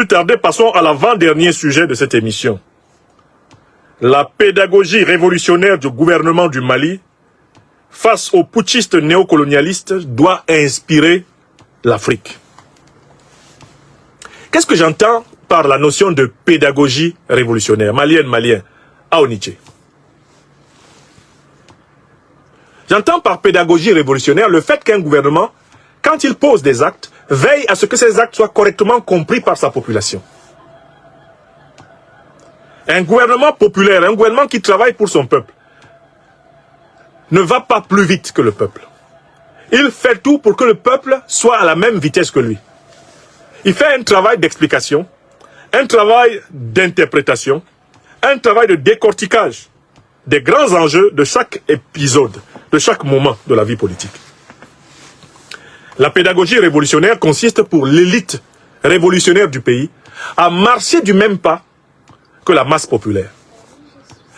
Plus tarder, passons à l'avant-dernier sujet de cette émission. La pédagogie révolutionnaire du gouvernement du Mali face aux putschistes néocolonialistes doit inspirer l'Afrique. Qu'est-ce que j'entends par la notion de pédagogie révolutionnaire, malien, Aoniché? J'entends par pédagogie révolutionnaire le fait qu'un gouvernement, quand il pose des actes, veille à ce que ces actes soient correctement compris par sa population. Un gouvernement populaire, un gouvernement qui travaille pour son peuple, ne va pas plus vite que le peuple. Il fait tout pour que le peuple soit à la même vitesse que lui. Il fait un travail d'explication, un travail d'interprétation, un travail de décortiquage des grands enjeux de chaque épisode, de chaque moment de la vie politique. La pédagogie révolutionnaire consiste pour l'élite révolutionnaire du pays à marcher du même pas que la masse populaire.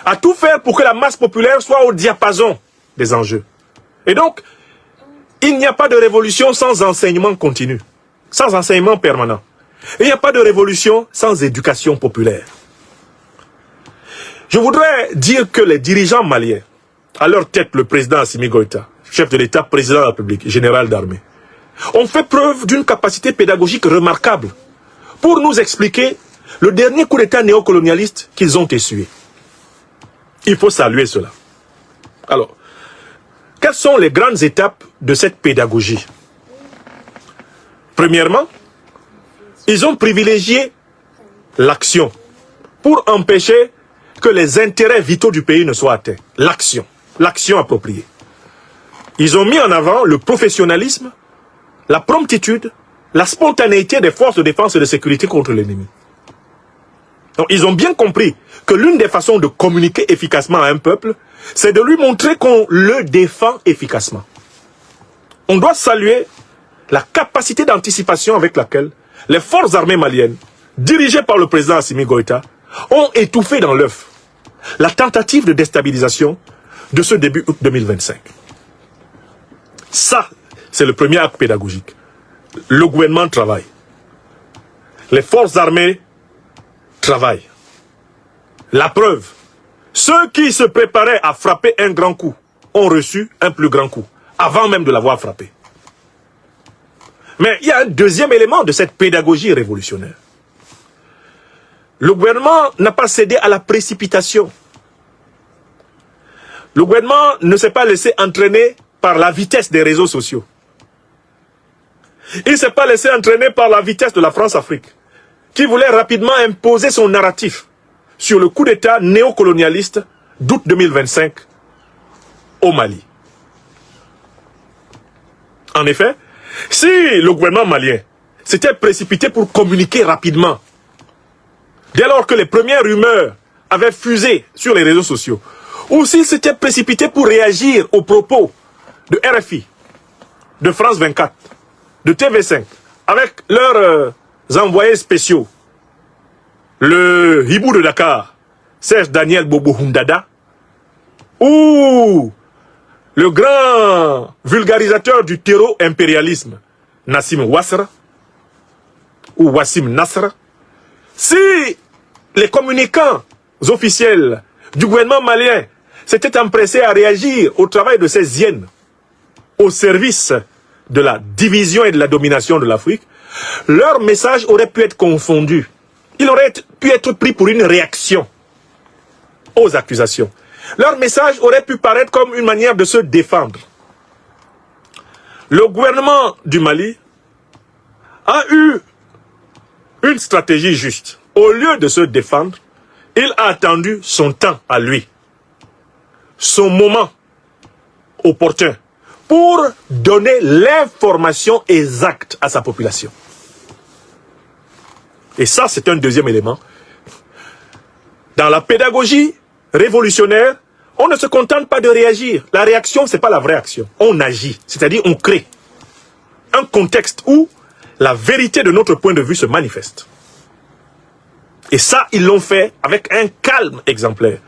À tout faire pour que la masse populaire soit au diapason des enjeux. Et donc, il n'y a pas de révolution sans enseignement continu, sans enseignement permanent. Il n'y a pas de révolution sans éducation populaire. Je voudrais dire que les dirigeants maliens, à leur tête le président Assimi Goïta, chef de l'État, président de la République, général d'armée, ont fait preuve d'une capacité pédagogique remarquable pour nous expliquer le dernier coup d'État néocolonialiste qu'ils ont essuyé. Il faut saluer cela. Alors, quelles sont les grandes étapes de cette pédagogie? Premièrement, ils ont privilégié l'action pour empêcher que les intérêts vitaux du pays ne soient atteints. L'action appropriée. Ils ont mis en avant le professionnalisme, la promptitude, la spontanéité des forces de défense et de sécurité contre l'ennemi. Donc, ils ont bien compris que l'une des façons de communiquer efficacement à un peuple, c'est de lui montrer qu'on le défend efficacement. On doit saluer la capacité d'anticipation avec laquelle les forces armées maliennes, dirigées par le président Assimi Goïta, ont étouffé dans l'œuf la tentative de déstabilisation de ce début août 2025. Ça, c'est le premier acte pédagogique. Le gouvernement travaille. Les forces armées travaillent. La preuve, ceux qui se préparaient à frapper un grand coup ont reçu un plus grand coup, avant même de l'avoir frappé. Mais il y a un deuxième élément de cette pédagogie révolutionnaire. Le gouvernement n'a pas cédé à la précipitation. Le gouvernement ne s'est pas laissé entraîner par la vitesse des réseaux sociaux. Il ne s'est pas laissé entraîner par la vitesse de la France-Afrique, qui voulait rapidement imposer son narratif sur le coup d'État néocolonialiste d'août 2025 au Mali. En effet, si le gouvernement malien s'était précipité pour communiquer rapidement, dès lors que les premières rumeurs avaient fusé sur les réseaux sociaux, ou s'il s'était précipité pour réagir aux propos de RFI, de France 24, de TV5, avec leurs envoyés spéciaux, le hibou de Dakar, Serge Daniel Bobo Hundada, ou le grand vulgarisateur du terreau-impérialisme, Nassim Ouassra, ou Wassim Nasra, si les communicants officiels du gouvernement malien s'étaient empressés à réagir au travail de ces hyènes au service de la division et de la domination de l'Afrique, leur message aurait pu être confondu. Il aurait pu être pris pour une réaction aux accusations. Leur message aurait pu paraître comme une manière de se défendre. Le gouvernement du Mali a eu une stratégie juste. Au lieu de se défendre, il a attendu son temps à lui, son moment opportun, pour donner l'information exacte à sa population. Et ça, c'est un deuxième élément. Dans la pédagogie révolutionnaire, on ne se contente pas de réagir. La réaction, ce n'est pas la vraie action. On agit, c'est-à-dire on crée un contexte où la vérité de notre point de vue se manifeste. Et ça, ils l'ont fait avec un calme exemplaire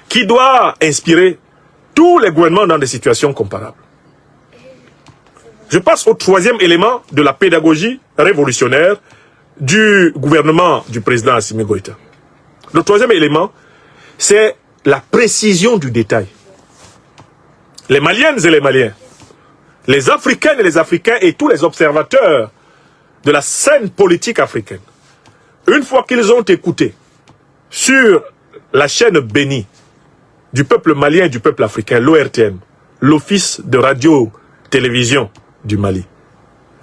qui doit inspirer tous les gouvernements dans des situations comparables. Je passe au troisième élément de la pédagogie révolutionnaire du gouvernement du président Assimi Goïta. Le troisième élément, c'est la précision du détail. Les Maliennes et les Maliens, les Africaines et les Africains et tous les observateurs de la scène politique africaine, une fois qu'ils ont écouté sur la chaîne bénie du peuple malien et du peuple africain, l'ORTM, l'Office de radio-télévision du Mali,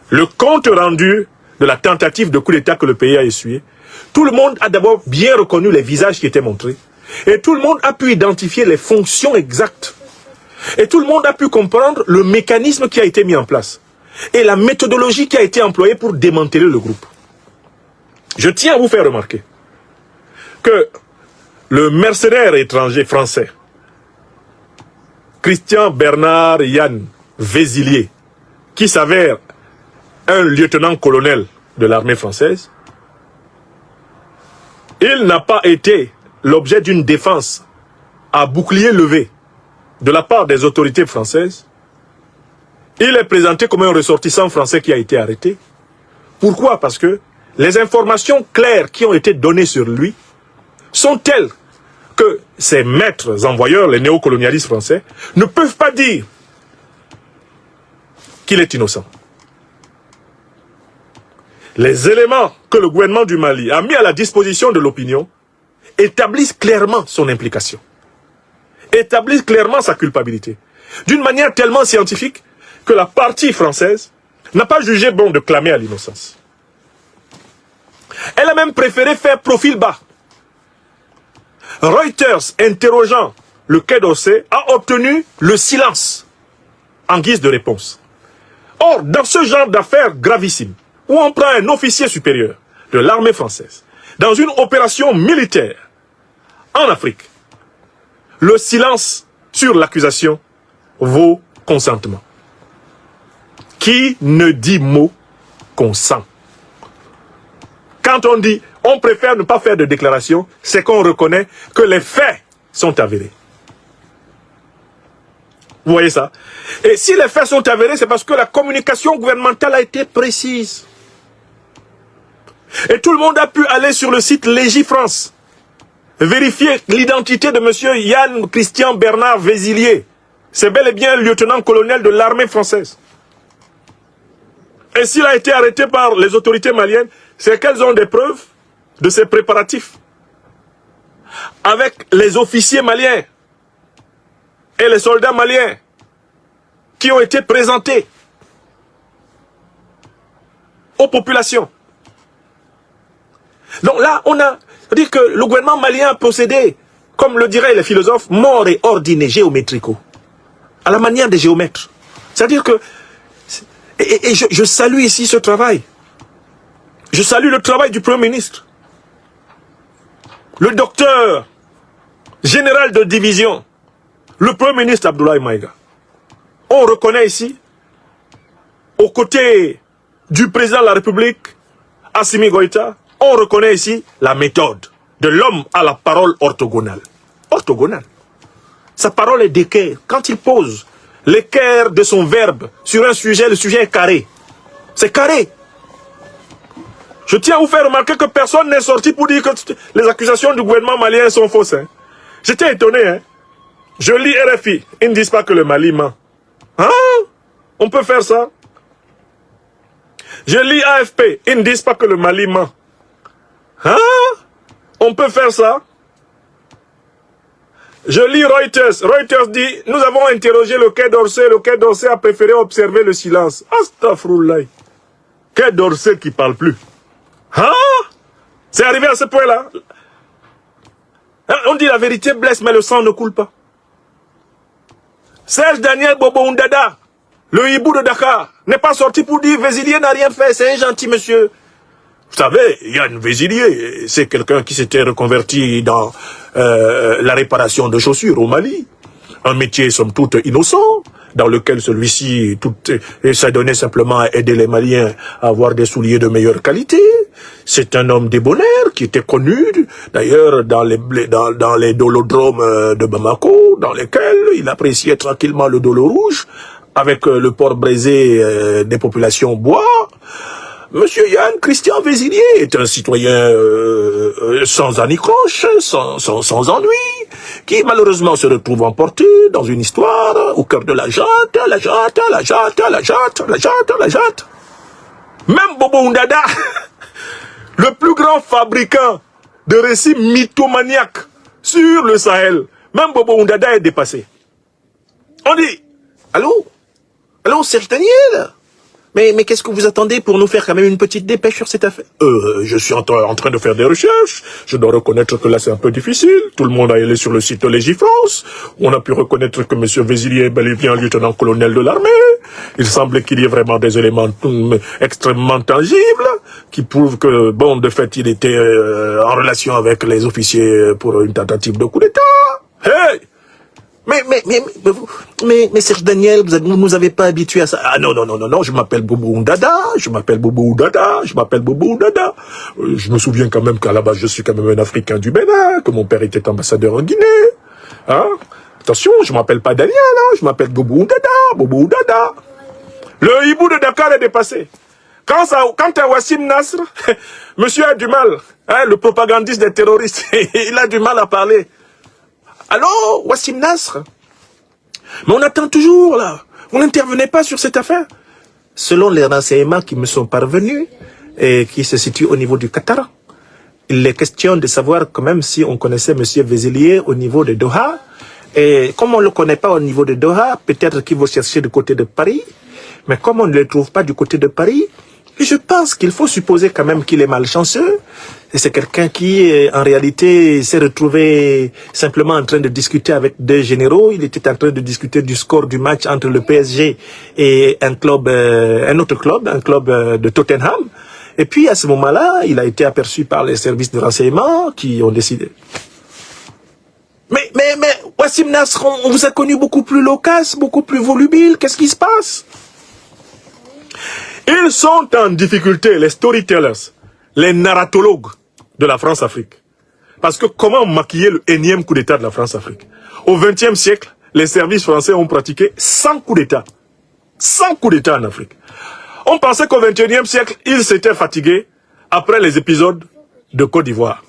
le compte rendu de la tentative de coup d'État que le pays a essuyé, tout le monde a d'abord bien reconnu les visages qui étaient montrés et tout le monde a pu identifier les fonctions exactes. Et tout le monde a pu comprendre le mécanisme qui a été mis en place et la méthodologie qui a été employée pour démanteler le groupe. Je tiens à vous faire remarquer que le mercenaire étranger français, Christian Bernard Yann Vézilier, qui s'avère un lieutenant-colonel de l'armée française, il n'a pas été l'objet d'une défense à bouclier levé de la part des autorités françaises. Il est présenté comme un ressortissant français qui a été arrêté. Pourquoi? Parce que les informations claires qui ont été données sur lui sont telles que ces maîtres envoyeurs, les néocolonialistes français, ne peuvent pas dire qu'il est innocent. Les éléments que le gouvernement du Mali a mis à la disposition de l'opinion établissent clairement son implication, établissent clairement sa culpabilité, d'une manière tellement scientifique que la partie française n'a pas jugé bon de clamer à l'innocence. Elle a même préféré faire profil bas. Reuters, interrogeant le Quai d'Orsay, a obtenu le silence en guise de réponse. Or, dans ce genre d'affaires gravissimes, où on prend un officier supérieur de l'armée française dans une opération militaire en Afrique, le silence sur l'accusation vaut consentement. Qui ne dit mot consent. Quand on dit on préfère ne pas faire de déclaration, c'est qu'on reconnaît que les faits sont avérés. Vous voyez ça? Et si les faits sont avérés, c'est parce que la communication gouvernementale a été précise. Et tout le monde a pu aller sur le site Légifrance, vérifier l'identité de M. Yann Christian Bernard Vézilier. C'est bel et bien le lieutenant-colonel de l'armée française. Et s'il a été arrêté par les autorités maliennes, c'est qu'elles ont des preuves de ces préparatifs. Avec les officiers maliens et les soldats maliens qui ont été présentés aux populations. Donc là, on a dit que le gouvernement malien a procédé, comme le diraient les philosophes, mort et ordine géométrico, à la manière des géomètres. C'est-à-dire que, et je salue ici ce travail. Je salue le travail du Premier ministre. Le docteur général de division, le Premier ministre Abdoulaye Maïga. On reconnaît ici, aux côtés du président de la République, Assimi Goïta, on reconnaît ici la méthode de l'homme à la parole orthogonale. Orthogonale. Sa parole est d'équerre. Quand il pose l'équerre de son verbe sur un sujet, le sujet est carré. C'est carré. Je tiens à vous faire remarquer que personne n'est sorti pour dire que les accusations du gouvernement malien sont fausses. Hein. J'étais étonné. Hein. Je lis RFI. Ils ne disent pas que le Mali ment. Hein? On peut faire ça? Je lis AFP. Ils ne disent pas que le Mali ment. Hein? On peut faire ça? Je lis Reuters. Reuters dit, nous avons interrogé le Quai d'Orsay. Le Quai d'Orsay a préféré observer le silence. Astaghfirullah. Quai d'Orsay qui ne parle plus. Hein? C'est arrivé à ce point-là. On dit la vérité blesse, mais le sang ne coule pas. Serge Daniel Bobo Ndada, le hibou de Dakar, n'est pas sorti pour dire Vézilier n'a rien fait, c'est un gentil monsieur. Vous savez, Yann Vézilier, c'est quelqu'un qui s'était reconverti dans la réparation de chaussures au Mali. Un métier, somme toute, innocent, dans lequel celui-ci s'adonnait simplement à aider les Maliens à avoir des souliers de meilleure qualité. C'est un homme débonnaire qui était connu, d'ailleurs, dans les dolodromes de Bamako, dans lesquels il appréciait tranquillement le dolo rouge, avec le port braisé des populations bois. Monsieur Yann Christian Vézilier est un citoyen sans anicroche, sans ennui, qui malheureusement se retrouve emporté dans une histoire au cœur de la jatte. Même Bobo Oundada, le plus grand fabricant de récits mythomaniaques sur le Sahel, même Bobo Oundada est dépassé. On dit, allô, Serge Daniel, mais qu'est-ce que vous attendez pour nous faire quand même une petite dépêche sur cette affaire? Je suis en train de faire des recherches. Je dois reconnaître que là c'est un peu difficile. Tout le monde a allé sur le site Légifrance. On a pu reconnaître que M. Vézilier est bel et bien lieutenant-colonel de l'armée. Il semblait qu'il y ait vraiment des éléments extrêmement tangibles qui prouvent que, bon, de fait, il était en relation avec les officiers pour une tentative de coup d'État. Hey! Mais Serge Daniel, vous ne nous avez pas habitués à ça. Ah non, je m'appelle Bobo Oundada. Je me souviens quand même qu'à la base, je suis quand même un Africain du Bénin, que mon père était ambassadeur en Guinée. Hein? Attention, je m'appelle pas Daniel, hein, je m'appelle Bobo Oundada. Le hibou de Dakar est dépassé. Quand à Wassim Nasr, monsieur a du mal, hein, le propagandiste des terroristes, il a du mal à parler. Allô, Wassim Nasr? Mais on attend toujours, là. Vous n'intervenez pas sur cette affaire. Selon les renseignements qui me sont parvenus, et qui se situent au niveau du Qatar, il est question de savoir quand même si on connaissait M. Vézilier au niveau de Doha. Et comme on ne le connaît pas au niveau de Doha, peut-être qu'il va chercher du côté de Paris. Mais comme on ne le trouve pas du côté de Paris, je pense qu'il faut supposer quand même qu'il est malchanceux. Et c'est quelqu'un qui, en réalité, s'est retrouvé simplement en train de discuter avec deux généraux. Il était en train de discuter du score du match entre le PSG et un club de Tottenham. Et puis, à ce moment-là, il a été aperçu par les services de renseignement qui ont décidé. Mais, Wassim Nasr, on vous a connu beaucoup plus loquace, beaucoup plus volubile. Qu'est-ce qui se passe? Ils sont en difficulté, les storytellers, les narratologues de la France-Afrique. Parce que comment maquiller le énième coup d'État de la France-Afrique? Au XXe siècle, les services français ont pratiqué 100 coups d'État. 100 coups d'État en Afrique. On pensait qu'au XXIe siècle, ils s'étaient fatigués après les épisodes de Côte d'Ivoire.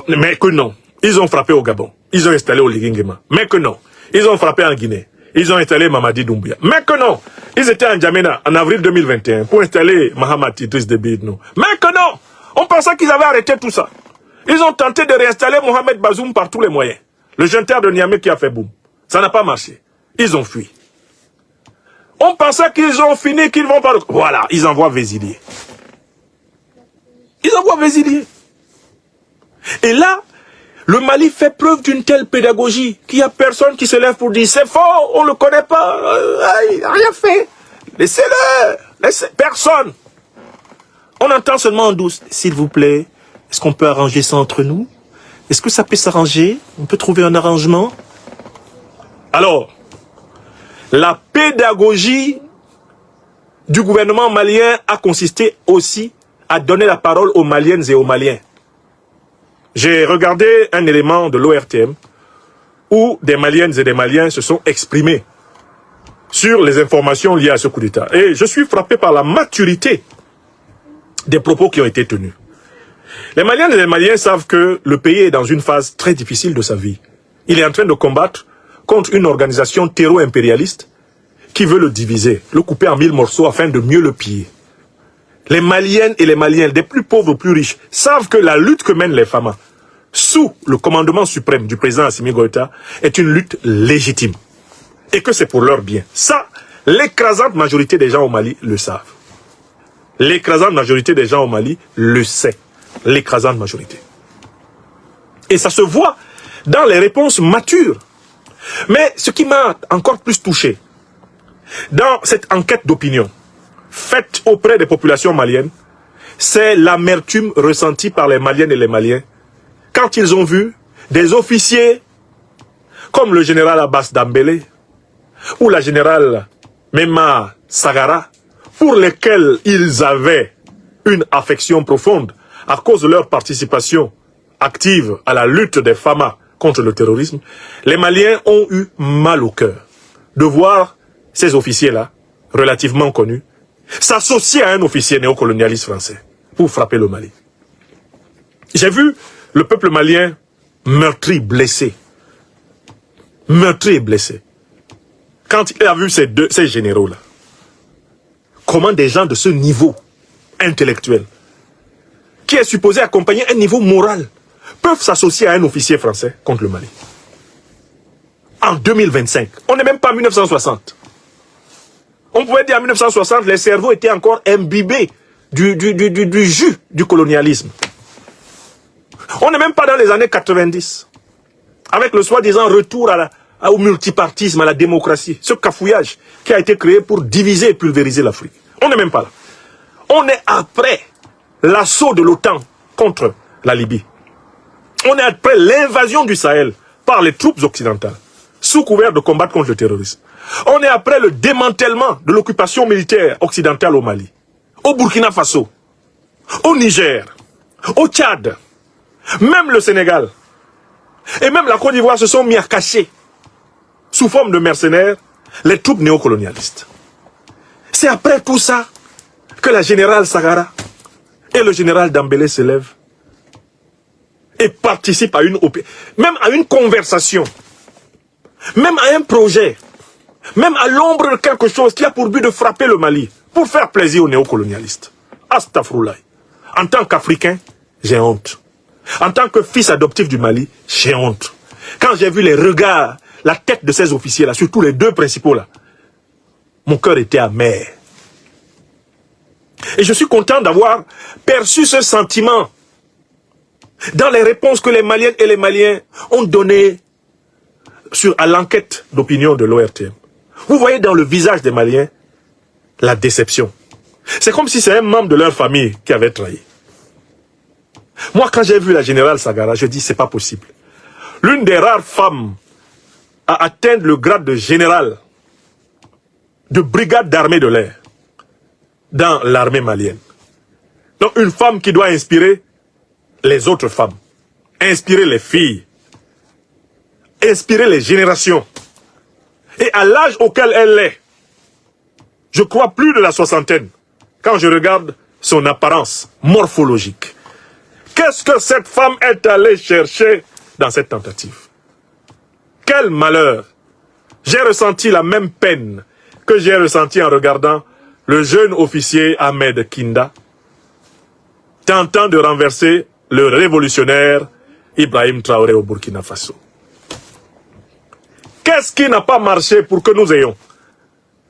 Mais que non. Ils ont frappé au Gabon. Ils ont installé au Ligingema. Mais que non. Ils ont frappé en Guinée. Ils ont installé Mamadi Doumbouya. Mais que non. Ils étaient en Djamena en avril 2021 pour installer Mahamat Idriss Déby Itno. Mais que non. On pensait qu'ils avaient arrêté tout ça. Ils ont tenté de réinstaller Mohamed Bazoum par tous les moyens. Le junteur de Niamey qui a fait boum. Ça n'a pas marché. Ils ont fui. On pensait qu'ils ont fini, qu'ils vont pas... Voilà, ils envoient Vézilier. Et là, le Mali fait preuve d'une telle pédagogie qu'il n'y a personne qui se lève pour dire c'est faux, on ne le connaît pas, il n'a rien fait. Laissez-le, personne. On entend seulement en douce, s'il vous plaît, est-ce qu'on peut arranger ça entre nous? Est-ce que ça peut s'arranger? On peut trouver un arrangement? Alors, la pédagogie du gouvernement malien a consisté aussi à donner la parole aux Maliennes et aux Maliens. J'ai regardé un élément de l'ORTM où des Maliennes et des Maliens se sont exprimés sur les informations liées à ce coup d'État. Et je suis frappé par la maturité des propos qui ont été tenus. Les Maliennes et les Maliens savent que le pays est dans une phase très difficile de sa vie. Il est en train de combattre contre une organisation terro-impérialiste qui veut le diviser, le couper en 1000 morceaux afin de mieux le piller. Les Maliennes et les Maliens, des plus pauvres aux plus riches, savent que la lutte que mènent les Famas, sous le commandement suprême du président Assimi Goïta, est une lutte légitime. Et que c'est pour leur bien. Ça, l'écrasante majorité des gens au Mali le savent. L'écrasante majorité des gens au Mali le sait. L'écrasante majorité. Et ça se voit dans les réponses matures. Mais ce qui m'a encore plus touché, dans cette enquête d'opinion, faite auprès des populations maliennes, c'est l'amertume ressentie par les Maliennes et les Maliens quand ils ont vu des officiers comme le général Abbas Dambélé ou la générale Mema Sagara, pour lesquels ils avaient une affection profonde à cause de leur participation active à la lutte des Famas contre le terrorisme. Les Maliens ont eu mal au cœur de voir ces officiers-là, relativement connus, s'associer à un officier néocolonialiste français pour frapper le Mali. J'ai vu le peuple malien meurtri, blessé. Meurtri et blessé. Quand il a vu ces généraux-là, comment des gens de ce niveau intellectuel, qui est supposé accompagner un niveau moral, peuvent s'associer à un officier français contre le Mali. En 2025, on n'est même pas en 1960. On pouvait dire en 1960, les cerveaux étaient encore imbibés du jus du colonialisme. On n'est même pas dans les années 90. Avec le soi-disant retour au multipartisme, à la démocratie. Ce cafouillage qui a été créé pour diviser et pulvériser l'Afrique. On n'est même pas là. On est après l'assaut de l'OTAN contre la Libye. On est après l'invasion du Sahel par les troupes occidentales, sous couvert de combattre contre le terrorisme. On est après le démantèlement de l'occupation militaire occidentale au Mali, au Burkina Faso, au Niger, au Tchad, même le Sénégal et même la Côte d'Ivoire se sont mis à cacher, sous forme de mercenaires, les troupes néocolonialistes. C'est après tout ça que la générale Sagara et le général Dambélé se lèvent et participent même à une conversation, même à un projet, même à l'ombre de quelque chose qui a pour but de frapper le Mali, pour faire plaisir aux néocolonialistes. Astafroulaye. En tant qu'Africain, j'ai honte. En tant que fils adoptif du Mali, j'ai honte. Quand j'ai vu les regards, la tête de ces officiers-là, surtout les deux principaux là, mon cœur était amer. Et je suis content d'avoir perçu ce sentiment dans les réponses que les Maliennes et les Maliens ont données à l'enquête d'opinion de l'ORTM. Vous voyez dans le visage des Maliens la déception. C'est comme si c'est un membre de leur famille qui avait trahi. Moi, quand j'ai vu la générale Sagara, je dis c'est pas possible. L'une des rares femmes à atteindre le grade de général de brigade d'armée de l'air dans l'armée malienne. Donc une femme qui doit inspirer les autres femmes, inspirer les filles, inspirer les générations. Et à l'âge auquel elle est, je crois plus de la soixantaine, quand je regarde son apparence morphologique. Qu'est-ce que cette femme est allée chercher dans cette tentative? Quel malheur! J'ai ressenti la même peine que j'ai ressenti en regardant le jeune officier Ahmed Kinda tentant de renverser le révolutionnaire Ibrahim Traoré au Burkina Faso. Qu'est-ce qui n'a pas marché pour que nous ayons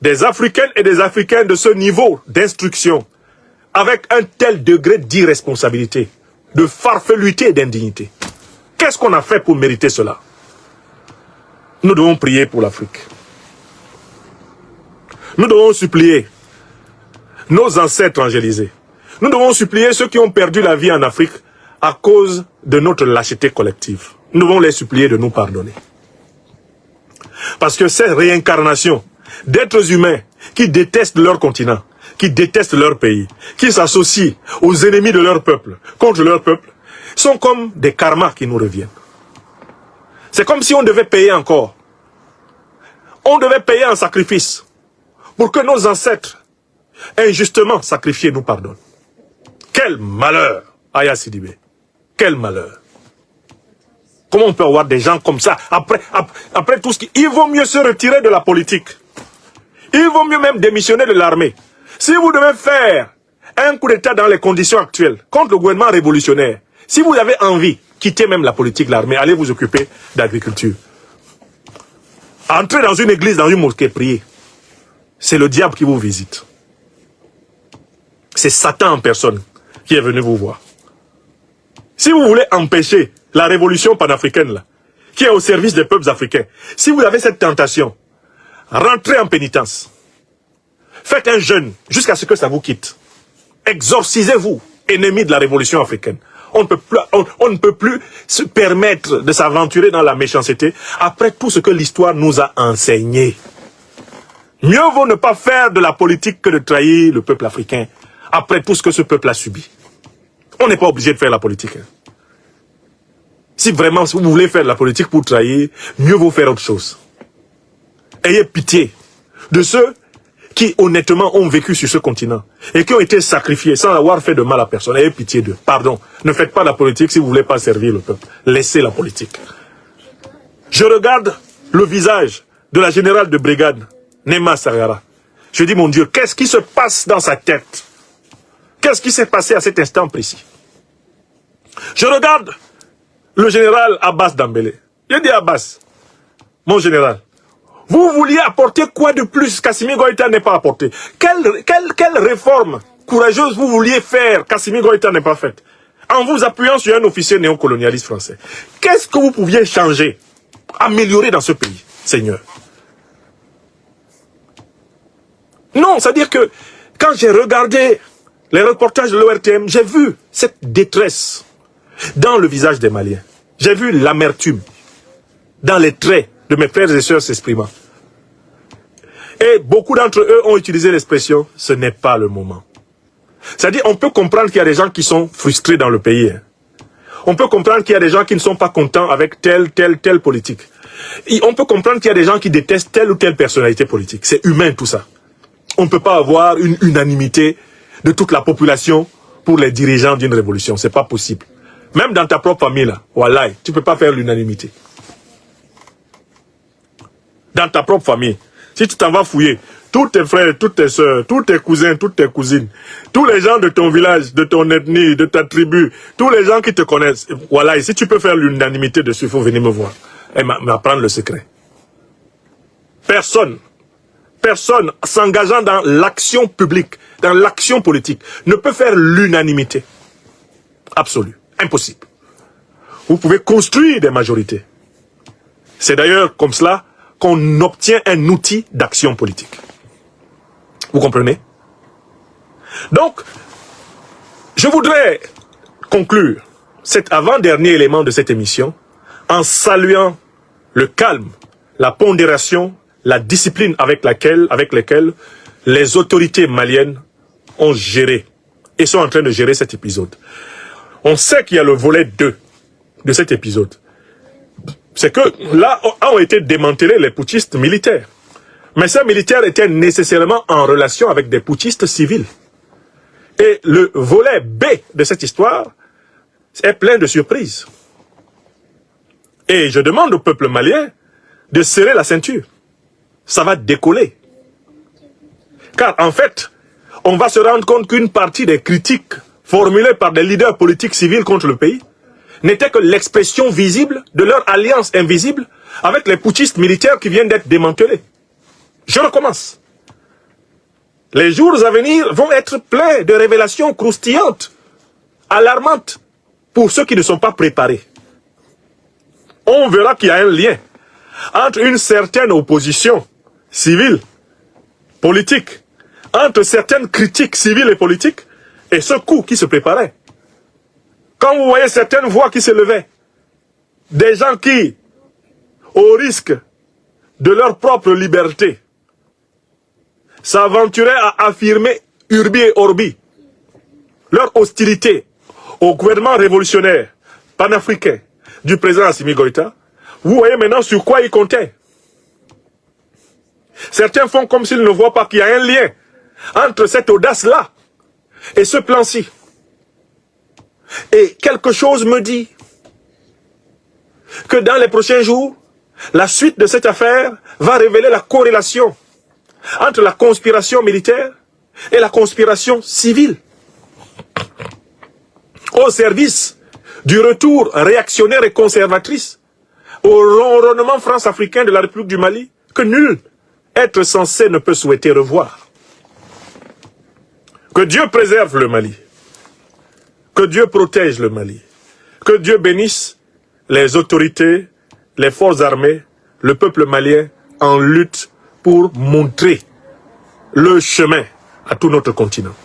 des Africaines et des Africains de ce niveau d'instruction avec un tel degré d'irresponsabilité, de farfeluité et d'indignité? Qu'est-ce qu'on a fait pour mériter cela? Nous devons prier pour l'Afrique. Nous devons supplier nos ancêtres angélisés. Nous devons supplier ceux qui ont perdu la vie en Afrique à cause de notre lâcheté collective. Nous devons les supplier de nous pardonner. Parce que ces réincarnations d'êtres humains qui détestent leur continent, qui détestent leur pays, qui s'associent aux ennemis de leur peuple, contre leur peuple, sont comme des karmas qui nous reviennent. C'est comme si on devait payer encore. On devait payer un sacrifice pour que nos ancêtres, injustement sacrifiés, nous pardonnent. Quel malheur, Aya Sidibé. Quel malheur. Comment on peut avoir des gens comme ça après tout ce qui... Il vaut mieux se retirer de la politique. Il vaut mieux même démissionner de l'armée. Si vous devez faire un coup d'État dans les conditions actuelles, contre le gouvernement révolutionnaire, si vous avez envie, quittez même la politique, l'armée, allez vous occuper d'agriculture. Entrez dans une église, dans une mosquée, priez. C'est le diable qui vous visite. C'est Satan en personne qui est venu vous voir. Si vous voulez empêcher la révolution panafricaine, là, qui est au service des peuples africains, si vous avez cette tentation, rentrez en pénitence. Faites un jeûne jusqu'à ce que ça vous quitte. Exorcisez-vous, ennemis de la révolution africaine. On ne peut plus se permettre de s'aventurer dans la méchanceté après tout ce que l'histoire nous a enseigné. Mieux vaut ne pas faire de la politique que de trahir le peuple africain après tout ce que ce peuple a subi. On n'est pas obligé de faire la politique. Si vraiment vous voulez faire de la politique pour trahir, mieux vaut faire autre chose. Ayez pitié de ceux qui honnêtement ont vécu sur ce continent et qui ont été sacrifiés sans avoir fait de mal à personne. Ayez pitié d'eux. Pardon, ne faites pas la politique si vous ne voulez pas servir le peuple. Laissez la politique. Je regarde le visage de la générale de brigade, Nema Sagara. Je dis, mon Dieu, qu'est-ce qui se passe dans sa tête? Qu'est-ce qui s'est passé à cet instant précis? Je regarde le général Abbas Dambélé. Je dis, Abbas, mon général, vous vouliez apporter quoi de plus qu'Assimi Goïta n'est pas apporté? Quelle réforme courageuse vous vouliez faire qu'Assimi Goïta n'est pas faite? En vous appuyant sur un officier néocolonialiste français. Qu'est-ce que vous pouviez changer, améliorer dans ce pays, Seigneur? Non, c'est-à-dire que quand j'ai regardé les reportages de l'ORTM, j'ai vu cette détresse dans le visage des Maliens. J'ai vu l'amertume dans les traits de mes frères et sœurs s'exprimant. Et beaucoup d'entre eux ont utilisé l'expression « ce n'est pas le moment ». C'est-à-dire, on peut comprendre qu'il y a des gens qui sont frustrés dans le pays. On peut comprendre qu'il y a des gens qui ne sont pas contents avec telle politique. Et on peut comprendre qu'il y a des gens qui détestent telle ou telle personnalité politique. C'est humain tout ça. On ne peut pas avoir une unanimité de toute la population pour les dirigeants d'une révolution. C'est pas possible. Même dans ta propre famille, là, wallahi, tu ne peux pas faire l'unanimité. Dans ta propre famille, si tu t'en vas fouiller, tous tes frères, toutes tes soeurs, tous tes cousins, toutes tes cousines, tous les gens de ton village, de ton ethnie, de ta tribu, tous les gens qui te connaissent, wallahi, si tu peux faire l'unanimité dessus, il faut venir me voir et m'apprendre le secret. Personne s'engageant dans l'action publique, dans l'action politique, ne peut faire l'unanimité. Absolue. Impossible. Vous pouvez construire des majorités. C'est d'ailleurs comme cela qu'on obtient un outil d'action politique. Vous comprenez? Donc, je voudrais conclure cet avant-dernier élément de cette émission en saluant le calme, la pondération, la discipline avec lesquelles les autorités maliennes ont géré et sont en train de gérer cet épisode. On sait qu'il y a le volet 2 de cet épisode. C'est que là ont été démantelés les putschistes militaires. Mais ces militaires étaient nécessairement en relation avec des putschistes civils. Et le volet B de cette histoire est plein de surprises. Et je demande au peuple malien de serrer la ceinture. Ça va décoller. Car en fait, on va se rendre compte qu'une partie des critiques formulées par des leaders politiques civils contre le pays n'était que l'expression visible de leur alliance invisible avec les putschistes militaires qui viennent d'être démantelés. Je recommence. Les jours à venir vont être pleins de révélations croustillantes, alarmantes, pour ceux qui ne sont pas préparés. On verra qu'il y a un lien entre une certaine opposition civile, politique, entre certaines critiques civiles et politiques, et ce coup qui se préparait. Quand vous voyez certaines voix qui s'élevaient, des gens qui, au risque de leur propre liberté, s'aventuraient à affirmer urbi et orbi leur hostilité au gouvernement révolutionnaire panafricain du président Assimi Goïta, vous voyez maintenant sur quoi ils comptaient. Certains font comme s'ils ne voient pas qu'il y a un lien entre cette audace-là et ce plan-ci. Et quelque chose me dit que dans les prochains jours, la suite de cette affaire va révéler la corrélation entre la conspiration militaire et la conspiration civile au service du retour réactionnaire et conservatrice au ronronnement france-africain de la République du Mali que nul être censé ne peut souhaiter revoir. Que Dieu préserve le Mali. Que Dieu protège le Mali. Que Dieu bénisse les autorités, les forces armées, le peuple malien en lutte pour montrer le chemin à tout notre continent.